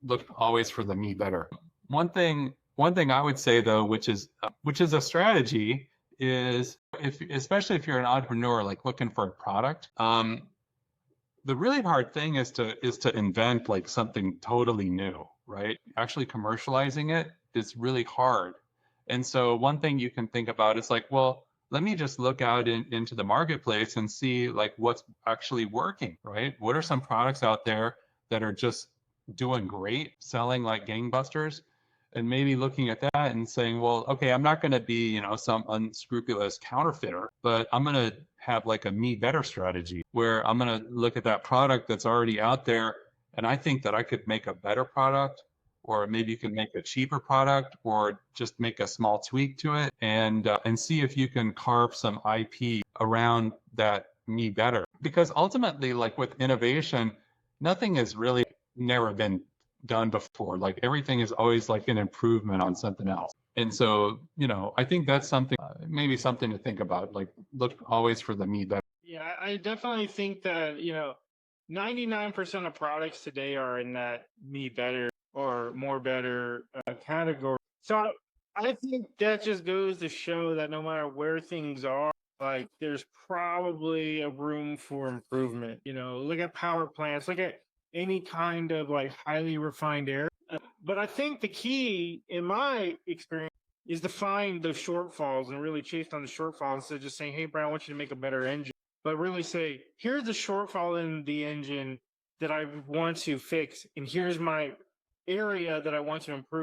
look always for the me better. One thing I would say though, which is a strategy, is if especially if you're an entrepreneur like looking for a product, the really hard thing is to invent like something totally new, right? Actually commercializing it is really hard. And so one thing you can think about is like, well, let me just look out into the marketplace and see like what's actually working, right? What are some products out there that are just doing great, selling like gangbusters? And maybe looking at that and saying, well, okay, I'm not going to be, some unscrupulous counterfeiter, but I'm going to have like a me better strategy where I'm going to look at that product that's already out there. And I think that I could make a better product, or maybe you can make a cheaper product, or just make a small tweak to it, and see if you can carve some IP around that me better. Because ultimately, like with innovation, nothing has really never been done before. Like everything is always like an improvement on something else. And so, I think that's something, maybe something to think about. Like, look always for the me better. Yeah, I definitely think that, 99% of products today are in that me better or more better category. So I think that just goes to show that no matter where things are, like there's probably a room for improvement. Look at power plants, look at any kind of like highly refined air. But I think the key, in my experience, is to find the shortfalls and really chase down the shortfalls instead of just saying, "Hey, Brian, I want you to make a better engine." But really say, "Here's the shortfall in the engine that I want to fix, and here's my area that I want to improve."